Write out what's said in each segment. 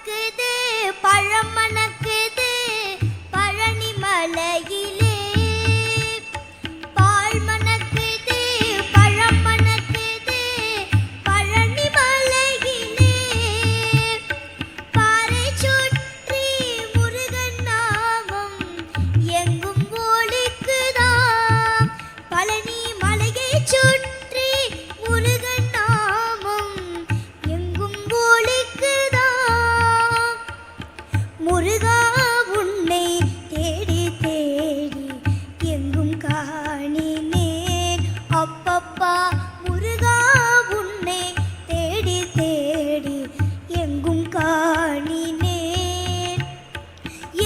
மணக்குது பழம் மணக்குது பழனி மலையிலே பால் மணக்குது பழம் மணக்குது பழனி மலையிலே பாறை சுற்றி முருகன் நாமம் எங்கும் ஒலிக்குதாம் பழனி மலையை சுற்றி முருகன் நாமம் எங்கும் ஒலிக்குதாம் முருகா உன்னை தேடி தேடி எங்கும் காணினேன் அப்பப்பா முருகா உன்னை தேடி தேடி எங்கும் காணினேன்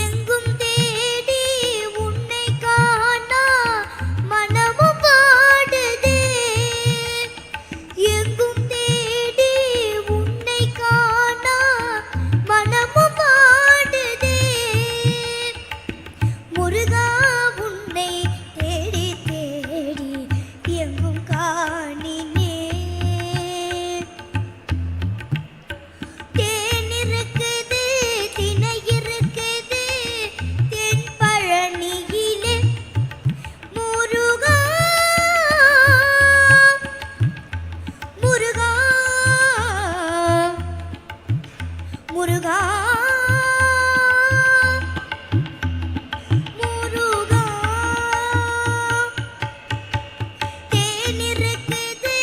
எங்கும் தேடி உன்னை காணா மனமும் பாடுதே எங்கும் தேடி உன்னை காணா மனமும் பாடுதே முருகா உன்னை தேடி தேடி எங்கும் காணினேன் தேன் இருக்குது தினை இருக்குது தென் பழனியிலே முருகா முருகா முருகா முருகா தேன் இருக்குது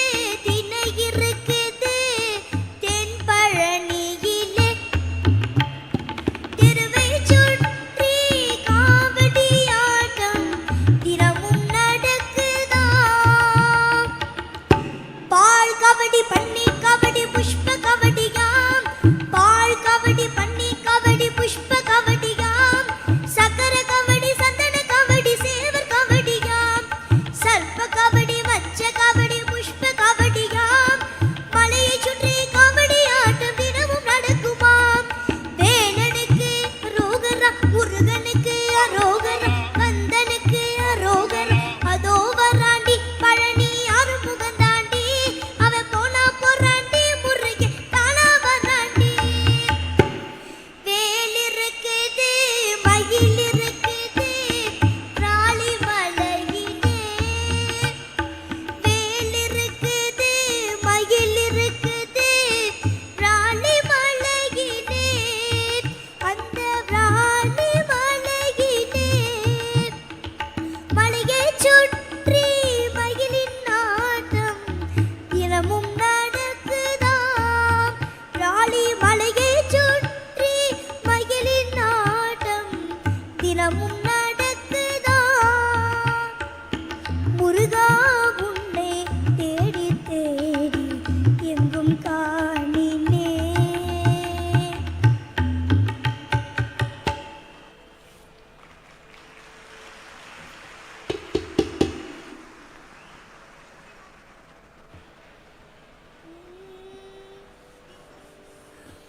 தினை இருக்குது தென் பழனியிலே தெருவை சுற்றி காவடியாட்டம் தினமும் நடக்குதாம் பால் கபடி பன்னீர் கபடி புஷ்ப கபடியாம் பால் கபடி பன்னீர் கபடி புஷ்ப கபடியாம் சக்கர கபடி சந்தன கபடி சேவர் கபடியாம் சர்ப்ப கபடி மச்ச கபடி புஷ்ப கபடியாம் மலையை சுற்றி கபடி ஆட்டம் தினமும் நடக்குமாம் வேலனுக்கு அரோகரா முருகனுக்கு அரோகரா கந்தனுக்கு அரோகரா அதோ வராண்டி பழனி ஆறுமுகம் தாண்டி அவன் போனா போறாண்டி முருகன் தானா வராண்டி வேல் இருக்குது மயில் இருக்குது ராளி மலையிலே வேல் இருக்குது மயில் இருக்குது ராளி மலையிலே அந்த ராளி மலையிலே மலையை சுற்றி மயிலின் ஆட்டம் தினமும் நடக்குதாம் ராளி மலையை சுற்றி மயிலின் ஆட்டம் தினமும் நடக்குதாம் முருகா உன்னை தேடி தேடி எங்கும் காணினேன்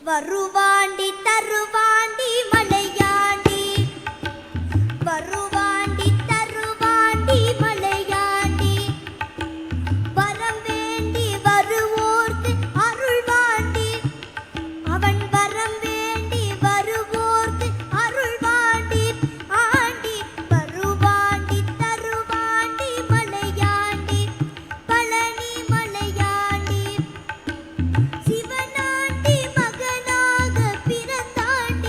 வருவாண்டி தருவாண்டி மலையாண்டி வருவாண்டி தருவாண்டி மலையாண்டி வரம் வேண்டி வருவோர்க்கு அருள்வாண்டி அவன் வரம் வேண்டி வருவோர்க்கு அருள்வாண்டி ஆண்டி வருவாண்டி தருவாண்டி மலையாண்டி பழனி மலையாண்டி சிவனாண்டி மகனாக பிறந்தாண்டி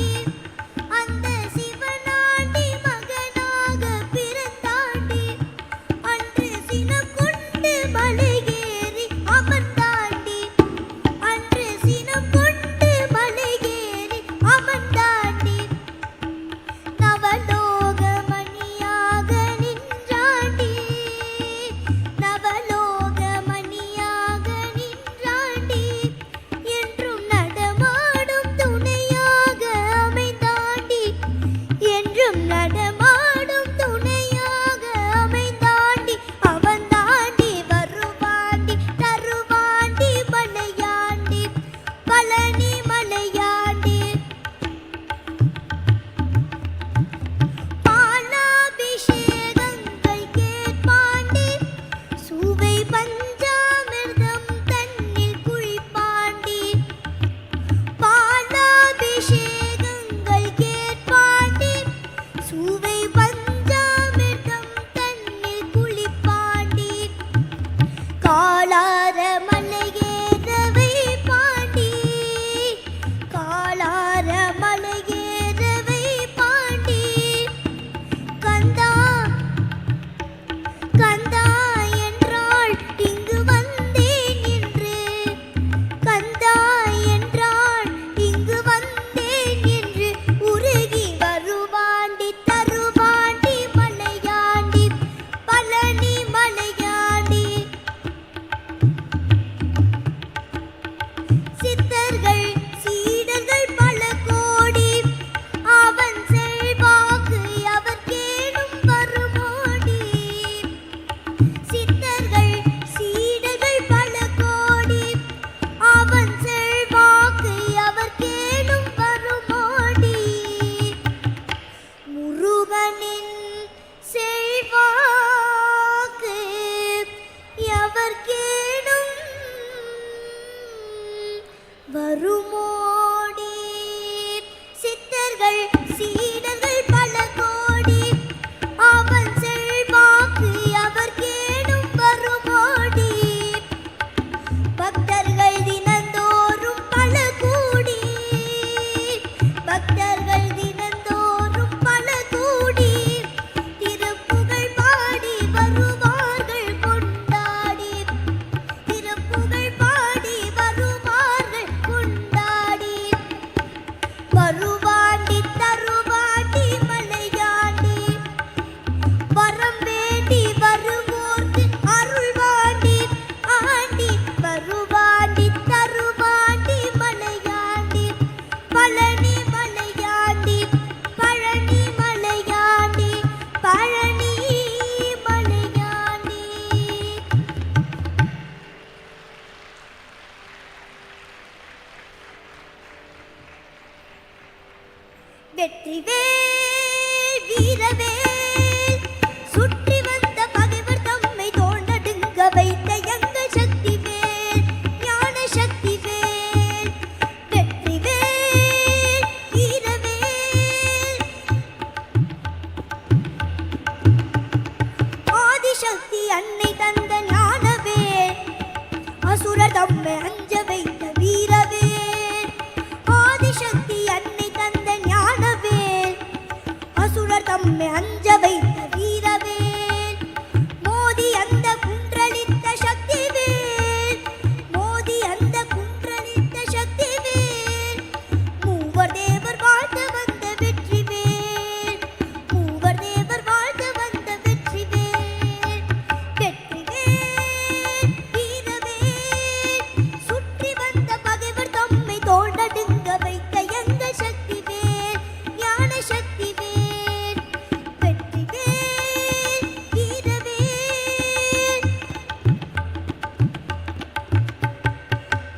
வருமோடி சித்தர்கள் சீடர்கள் பல கோடி அவன் செல்வாக்கு அவர் கேடும் வருமோடி பக்தர்கள் தினந்தோறும் பல கூடி பக்தர்கள் தினந்தோறும் பல கூடி திருப்புகழ் பாடி வருவார்கள் கொண்டாடி திருப்புகழ் பாடி வருவார்கள் கொண்டாடி வருவாண்டி தருவாண்டி மலையாண்டி வரம் வேண்டி வருவோர்க்கு அருள்வாண்டி ஆண்டி வருவாண்டி தருவாண்டி மலையாண்டி பழனி மலையாண்டி பழனி மலையாண்டி பழனி மலையாண்டி வெற்றிவேல் வீரவேல் சுற்றி வந்த பகைவர் தம்மை தோண்டடுங்க வைத்த எங்கள் சக்திவேல் ஞான சக்திவேல் வெற்றிவேல் வீரவேல் ஆதிசக்தி அன்னை தந்த ஞானவேல் அசுரர் தம்மை அஞ்ச வைத்த வீரவேல் ஆதிசக்தி அன்னை தந்த ஞானவேல் அசுரர் தம்மை அஞ்ச வைத்த வீரவேல் மோதி அந்த குன்றளித்த சக்திவேல் மோதி அந்த குன்றளித்த சக்திவேல் மூவர் தேவர் வாழ்த்த வந்த வெற்றிவேல் மூவர் தேவர் வாழ்த்த வந்த வெற்றிவேல் வெற்றிவேல் வீரவேல் சுற்றி வந்த பகைவர் தம்மை தோண்டடுங்க வைத்த எங்கள் சக்திவேல் ஞான சக்திவேல் வெற்றிவேல் வீரவேல்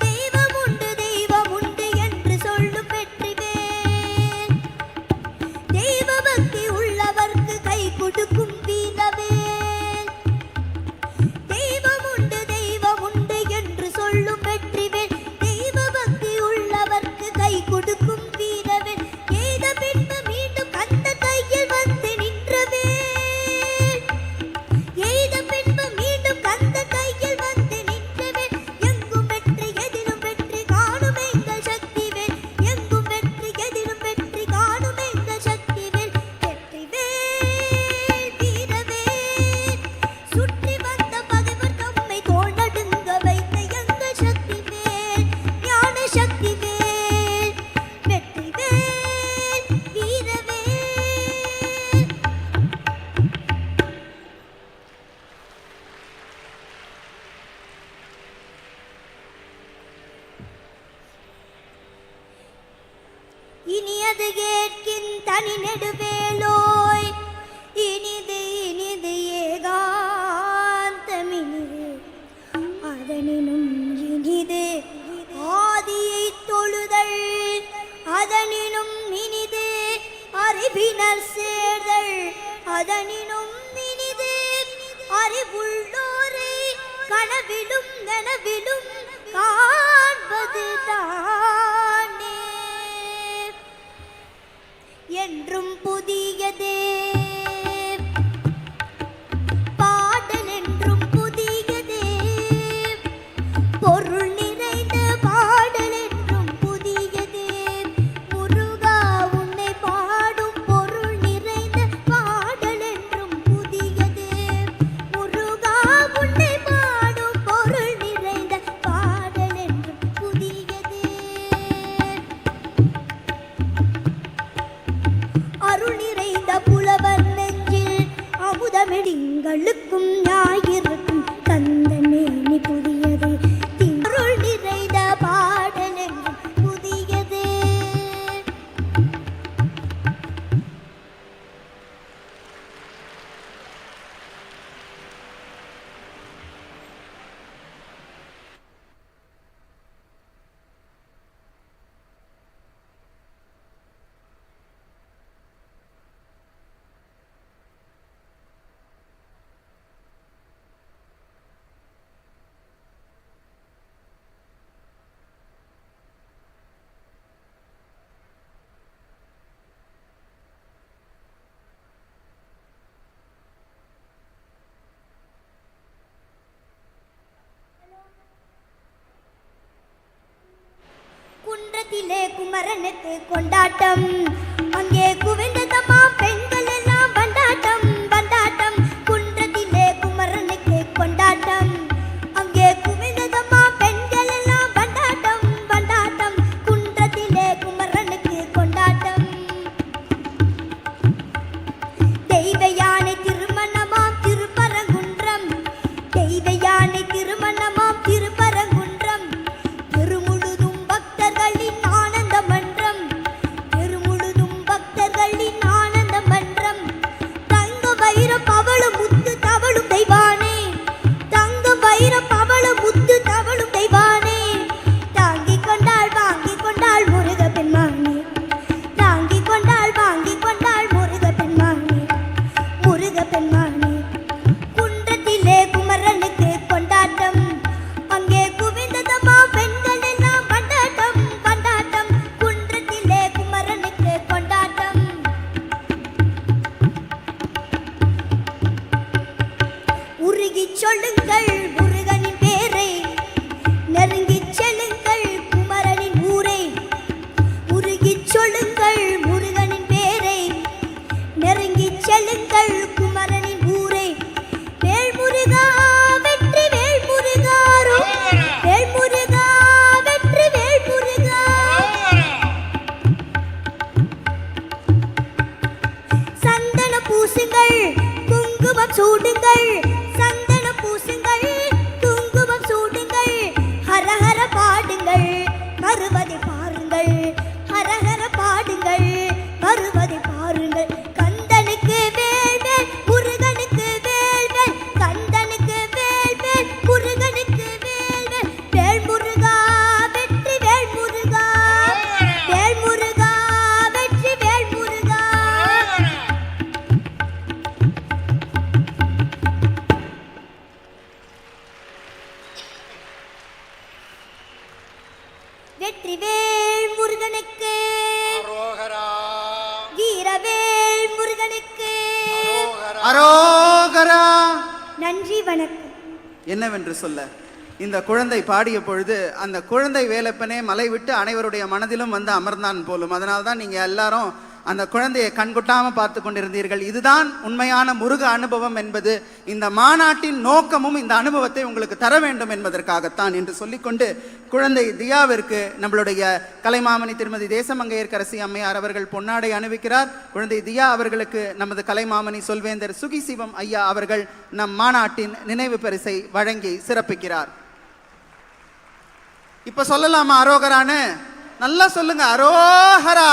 தெய்வம் உண்டு என்று சொல்லும் வெற்றிவேல் தெய்வ பக்தி உள்ளவர்க்கு கை கொடுக்கும் வீரவேல் தெய்வம் உண்டு என்று சொல்லும் வெற்றிவேல் தெய்வ பக்தி உள்ளவர்க்கு கை கொடுக்கும் வீரவேல் ஏத பின்பு மீண்டும் அந்த கையில் வந்து நின்றவேல் எய்த பின்பு மீண்டும் அந்த கையில் வந்து நின்றவேல் எங்கும் வெற்றி எதிலும் வெற்றி காணும் எங்கள் சக்திவேல் எங்கும் வெற்றி எதிலும் வெற்றி காணும் எங்கள் சக்திவேல் வெற்றிவேல் வீரவேல் சுற்றி வந்த பகைவர் தம்மை தோண்டடுங்க வைத்த எங்கள் சக்திவேல் ஞான சக்திவேல் வெற்றிவேல் வீரவேல் இனியது கேட்கின் தனி நெடுவேலோய் இனிது இனிது ஏகாந்தமினிது அதனினும் இனிது ஆதியை தொழுதல் அதனினும் இனிது அறிவினர் சேர்தல் அதனினும் இனிது அறிவுள்ளோரை கனவிலும் நனவிலும் காண்பது தானே என்றும் புதியதே பாடல் என்றும் புதியதே பொருள் நிறைந்த பாடல் என்றும் புதியதே முருகா உன்னை பாடும் பொருள் நிறைந்த பாடல் என்றும் புதியதே முருகா உன்னை பாடும் பொருள் நிறைந்த பாடல் என்றும் புதியதே குன்றத்திலே குமரனுக்கு கொண்டாட்டம், அங்கே குவிந்ததம்மா பெண்கள் எல்லாம் பண்டாட்டம் பண்டாட்டம். குன்றத்திலே குமரனுக்கு கொண்டாட்டம், அங்கே குவிந்ததம்மா பெண்கள் எல்லாம் பண்டாட்டம் பண்டாட்டம். குன்றத்திலே குமரனுக்கு கொண்டாட்டம். தெய்வ யானை திருமணமாம் திருப்பரங்குன்றம், தெய்வ யானை திருமணமாம் திருப்பரங்குன்றம். திருமுழுதும் பக்தர்களின் ஆனந்த மன்றம், திருமுழுதும் பக்தர்களின் ஆனந்த மன்றம். தங்க வைர பவள முத்து தவழும் தெய்வானே, தங்க வைர பவள முத்து தவழும் தெய்வானே. தாங்கிக் கொண்டாள் வாங்கிக் கொண்டாள் முருக பெண்மானே, தாங்கிக் கொண்டாள் வாங்கிக் கொண்டாள் முருக பெண்மானே, முருக பெண்மானே. குன்றத்திலே குமரனுக்கு கொண்டாட்டம், அங்கே குவிந்ததம்மா பெண்கள் எல்லாம் பண்டாட்டம் பண்டாட்டம். குன்றத்திலே குமரனுக்கு கொண்டாட்டம். உருகிச் சொல்லுங்கள் முருகனின் பேரை, நெருங்கிச் செல்லுங்கள் குமரனின் ஊரை. உருகிச் சொல்லுங்கள் முருகனின் பேரை, நெருங்கிச் செல்லுங்கள் குமரனின் ஊரை. வேல் முருகா வெற்றி வேல் முருகாரோ, வேல் முருகா வெற்றி வேல் முருகா. சந்தன பூசுங்கள் குங்குமம் சூடுங்கள், சந்தன பூசுங்கள் குங்குமம் சூடுங்கள். ஹரஹர பாடுங்கள் வருவதை பாருங்கள், ஹரஹர பாடுங்கள் வருவதை பாருங்கள். கந்தனுக்கு வேல்வேல் முருகனுக்கு வேல்வேல், கந்தனுக்கு வேல்வேல் முருகனுக்கு வேல்வேல். வேல் முருகா வெற்றி வேல் முருகா, வேல் முருகா வெற்றி வேல் முருகா. வெற்றி வேல் முருகனுக்கு, அரோகரா வீரவேல் முருகனுக்கு. அரோகரா. நன்றி வணக்கம். என்னவென்று சொல்ல, இந்த குழந்தை பாடிய பொழுது அந்த குழந்தை வேலப்பனே மலை விட்டு அனைவருடைய மனதிலும் வந்து அமர்ந்தான் போலும். அதனால்தான் நீங்க எல்லாரும் அந்த குழந்தையை கண்கொட்டாம பார்த்து கொண்டிருந்தீர்கள். இதுதான் உண்மையான முருக அனுபவம் என்பது. இந்த மாநாட்டின் நோக்கமும் இந்த அனுபவத்தை உங்களுக்கு தர வேண்டும் என்பதற்காகத்தான் என்று சொல்லிக்கொண்டு குழந்தை தியாவிற்கு நம்மளுடைய கலைமாமணி திருமதி தேசமங்கையர்க்கரசி அம்மையார் அவர்கள் பொன்னாடை அணிவிக்கிறார். குழந்தை தியா அவர்களுக்கு நமது கலைமாமணி சொல்வேந்தர் சுகிசிவம் ஐயா அவர்கள் நம் மாநாட்டின் நினைவு பரிசை வழங்கி சிறப்பிக்கிறார். இப்ப சொல்லலாமா அரோகரான்னு? நல்லா சொல்லுங்க, அரோகரா.